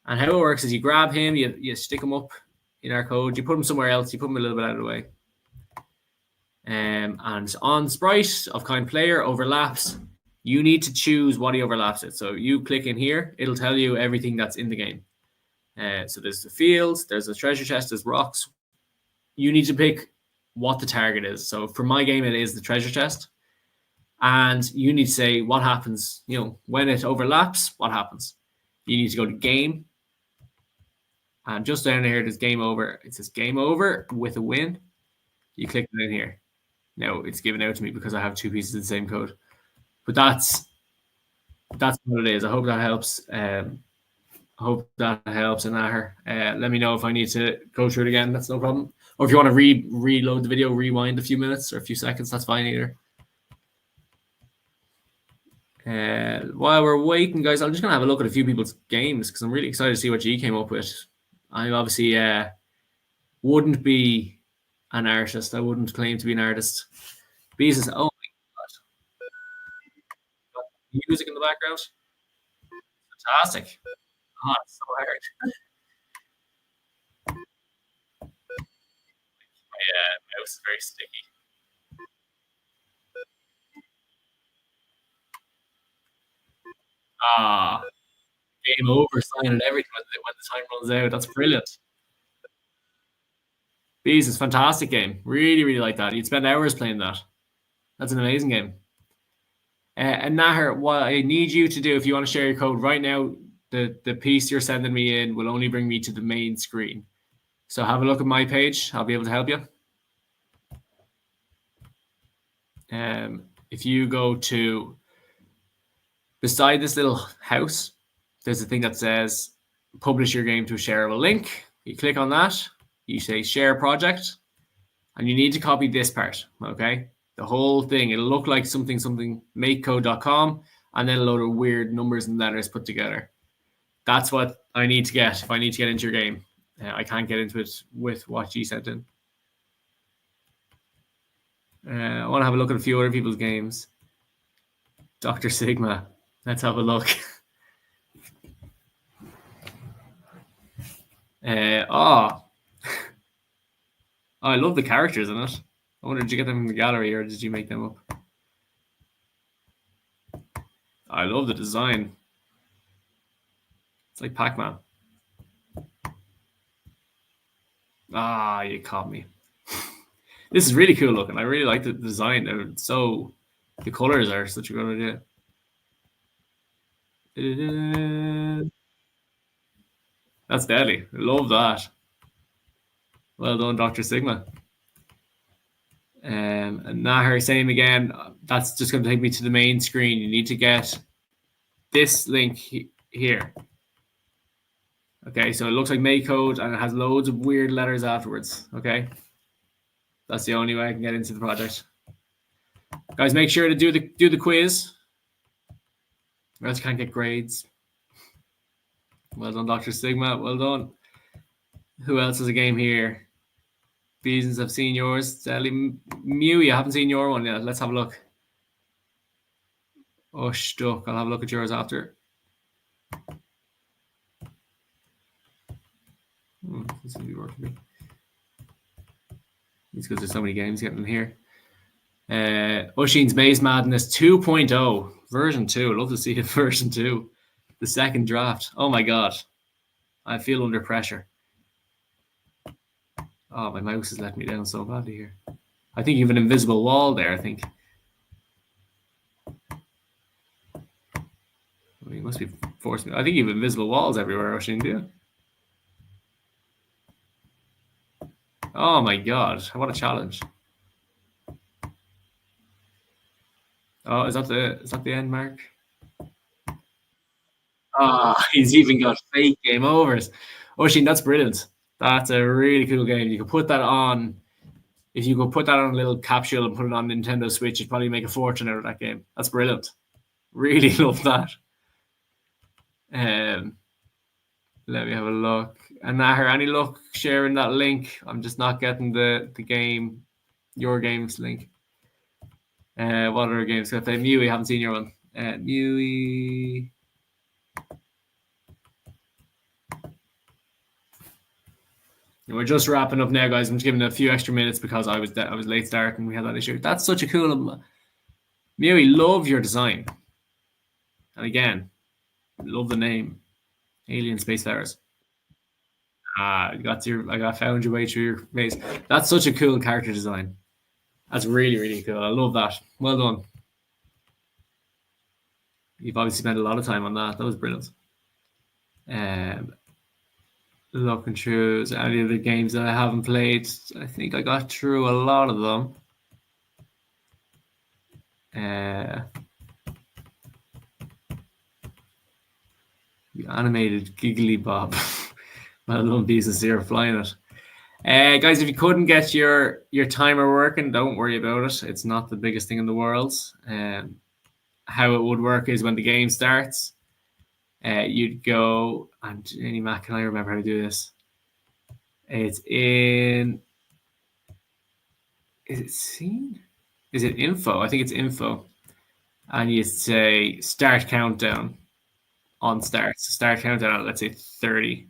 And how it works is you grab him, you stick him up in our code, you put him somewhere else, you put him a little bit out of the way. And on sprite of kind player overlaps, you need to choose what he overlaps it. So you click in here, it'll tell you everything that's in the game. So there's the fields, there's a treasure chest, there's rocks. You need to pick what the target is. So for my game, it is the treasure chest. And you need to say what happens, when it overlaps, what happens. You need to go to game. And just down here, there's game over. It says game over with a win. You click it in here. Now it's given out to me because I have two pieces of the same code. But that's what it is. I hope that helps. And let me know if I need to go through it again. That's no problem. Or if you want to reload the video, rewind a few minutes or a few seconds, that's fine either. While we're waiting, guys, I'm just going to have a look at a few people's games because I'm really excited to see what G came up with. I obviously wouldn't be an artist. I wouldn't claim to be an artist. Beezus, oh my God. Music in the background. Fantastic. Oh, it's so hard. My mouse is very sticky. Game over, sign and everything when the time runs out. That's brilliant. Bees is fantastic game. Really, really like that. You'd spend hours playing that. That's an amazing game. And Nahar, what I need you to do, if you want to share your code right now, the piece you're sending me in will only bring me to the main screen. So have a look at my page. I'll be able to help you. If you go to beside this little house, there's a thing that says publish your game to a shareable link. You click on that, you say share project, and you need to copy this part, okay? The whole thing, it'll look like something, makecode.com, and then a load of weird numbers and letters put together. That's what I need to get if I need to get into your game. I can't get into it with what G sent in. I want to have a look at a few other people's games. Dr. Sigma. Let's have a look. I love the characters in it. I wonder, did you get them in the gallery or did you make them up? I love the design. It's like Pac-Man. You caught me. This is really cool looking. I really like the design. The colors are such a good idea. That's deadly. I love that. Well done, Dr. Sigma. And Nahar, same again. That's just going to take me to the main screen. You need to get this link here. Okay, so it looks like MakeCode and it has loads of weird letters afterwards. Okay, that's the only way I can get into the project. Guys, make sure to do the quiz, or else you can't get grades. Well done, Dr. Sigma. Well done. Who else has a game here? Beesons, I've seen yours. Sally Mew, you haven't seen your one yet. Let's have a look. Oh, stuck. I'll have a look at yours after. This will be working. It's because there's so many games getting in here. Oshin's Maze Madness 2.0 version 2. I'd love to see it version 2. The second draft. Oh my God. I feel under pressure. Oh, my mouse is letting me down so badly here. I think you have an invisible wall there, I think. You must be forcing me. I think you have invisible walls everywhere, Oshin, do you? Oh my God, what a challenge. Oh, is that the end mark? He's even got fake game overs. Oshin, that's brilliant. That's a really cool game. You can put that on. If you could put that on a little capsule and put it on Nintendo Switch, you'd probably make a fortune out of that game. That's brilliant. Really love that. Let me have a look. And Naher, any luck sharing that link? I'm just not getting the game, your games link. What other games can I play? Mewy, haven't seen your one. Mewy. We're just wrapping up now, guys. I'm just giving it a few extra minutes because I was late starting. We had that issue. That's such a cool. Mewy, love your design. And again, love the name, Alien Spacefarers. I found your way through your maze. That's such a cool character design. That's really, really cool. I love that. Well done. You've obviously spent a lot of time on that. That was brilliant. Looking through any of the games that I haven't played. I think I got through a lot of them. The animated Giggly Bob. Well done, business here, flying it. Guys, if you couldn't get your timer working, don't worry about it. It's not the biggest thing in the world. How it would work is when the game starts, you'd go, and any Mac, can I remember how to do this? It's in, is it scene? Is it info? I think it's info. And you say start countdown on start. So start countdown at, let's say, 30.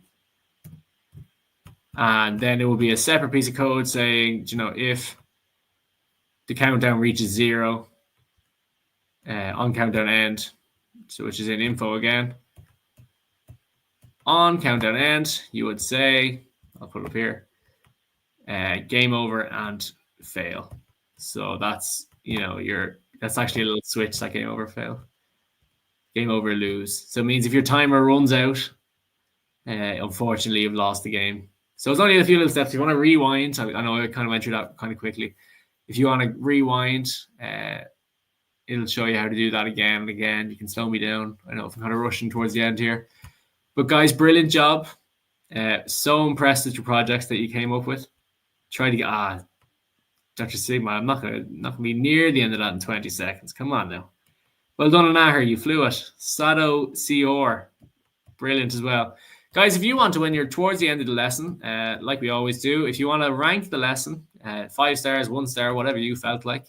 And then it will be a separate piece of code saying, if the countdown reaches 0 on countdown end, so which is in info again. On countdown end, you would say, I'll put it up here, game over and fail. So that's, that's actually a little switch, that game over, fail. Game over, lose. So it means if your timer runs out, unfortunately, you've lost the game. So it's only a few little steps. If you want to rewind, I know I kind of went through that kind of quickly. If you want to rewind, it'll show you how to do that again and again. You can slow me down. I know if I'm kind of rushing towards the end here. But guys, brilliant job. So impressed with your projects that you came up with. Trying to get, Dr. Sigma, I'm not gonna be near the end of that in 20 seconds. Come on now. Well done, Naher. You flew it. Sado CR. Brilliant as well. Guys, if you want to, when you're towards the end of the lesson, like we always do, if you want to rank the lesson, 5 stars, 1 star, whatever you felt like.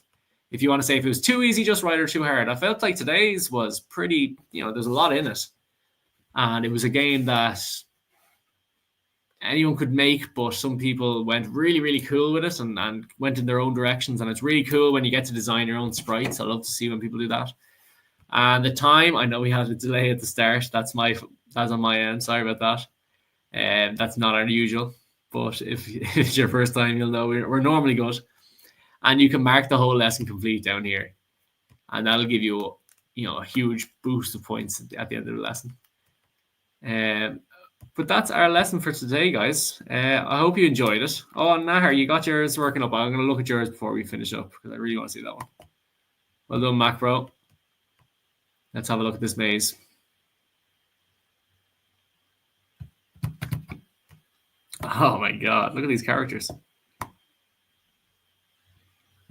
If you want to say if it was too easy, just right, or too hard. I felt like today's was pretty, there's a lot in it. And it was a game that anyone could make, but some people went really, really cool with it and went in their own directions. And it's really cool when you get to design your own sprites. I love to see when people do that. And the time, I know we had a delay at the start. That's on my end. Sorry about that. That's not unusual. But if it's your first time, you'll know we're normally good. And you can mark the whole lesson complete down here. And that'll give you, a huge boost of points at the end of the lesson. But that's our lesson for today, guys. I hope you enjoyed it. Oh, Naher, you got yours working up. I'm going to look at yours before we finish up because I really want to see that one. Well done, Mac Bro. Let's have a look at this maze. Oh my God! Look at these characters. I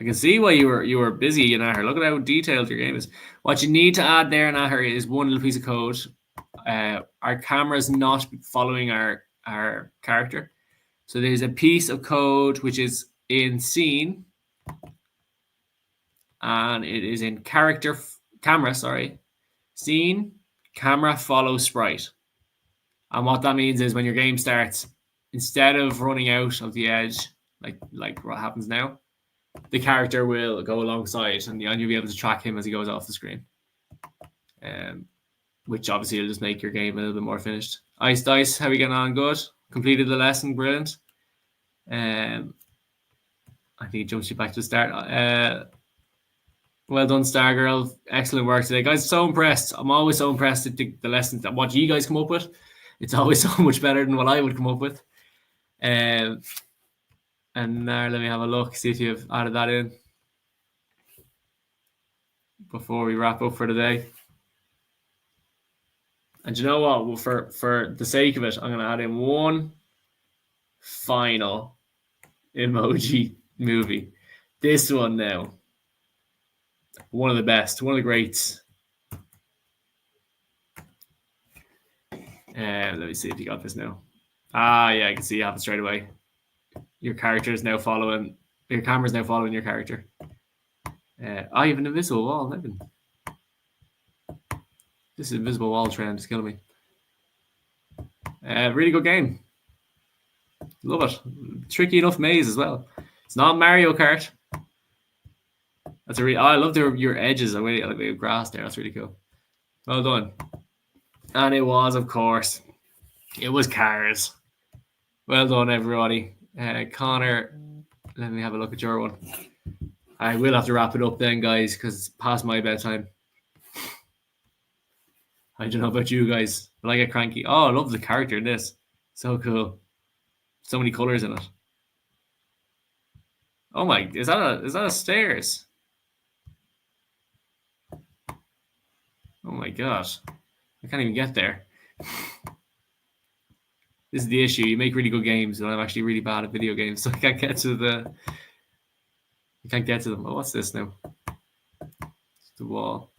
can see why you were busy, Naher. Look at how detailed your game is. What you need to add there, Naher, is one little piece of code. Our camera is not following our character. So there's a piece of code which is in scene. And it is in camera, scene, camera, follow sprite. And what that means is when your game starts, instead of running out of the edge, like what happens now, the character will go alongside and you'll be able to track him as he goes off the screen. Which obviously will just make your game a little bit more finished. Ice Dice, how are we getting on? Good. Completed the lesson, brilliant. I think it jumps you back to the start. Well done, Stargirl. Excellent work today, guys. So impressed. I'm always so impressed at the lessons that what you guys come up with. It's always so much better than what I would come up with. And now let me have a look, see if you've added that in before we wrap up for today. And you know what? Well, for the sake of it, I'm going to add in one final emoji movie. This one now. One of the best, one of the greats. Let me see if you got this now. Yeah, I can see you have it straight away. Your character is now following. Your camera's now following your character. You have an invisible wall. Even. This invisible wall trend is killing me. Really good game. Love it. Tricky enough maze as well. It's not Mario Kart. That's I love your edges away like the grass there. That's really cool. Well done. And it was, of course, it was Cars. Well done, everybody. Connor, let me have a look at your one. I will have to wrap it up then, guys, because it's past my bedtime. I don't know about you guys, but I get cranky. Oh, I love the character in this. So cool. So many colors in it. Oh my, is that a stairs? Oh my gosh. I can't even get there. This is the issue. You make really good games, and I'm actually really bad at video games, so I can't get to them. Oh, what's this now? It's the wall.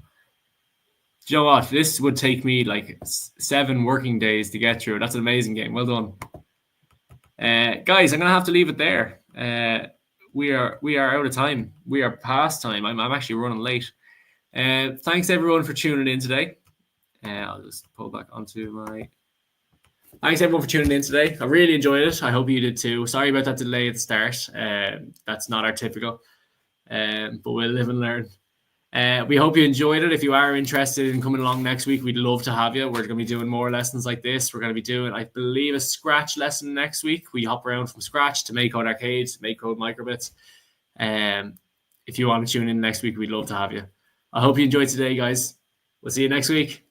Do you know what? This would take me like 7 working days to get through. That's an amazing game. Well done. Guys, I'm going to have to leave it there. We are out of time. We are past time. I'm actually running late. Thanks, everyone, for tuning in today. I'll just pull back onto my... Thanks, everyone, for tuning in today. I really enjoyed it. I hope you did too. Sorry about that delay at the start. That's not our typical. But we'll live and learn. We hope you enjoyed it. If you are interested in coming along next week, we'd love to have you. We're going to be doing more lessons like this. We're going to be doing, I believe, a Scratch lesson next week. We hop around from Scratch to MakeCode Arcade, to MakeCode Microbits. If you want to tune in next week, we'd love to have you. I hope you enjoyed today, guys. We'll see you next week.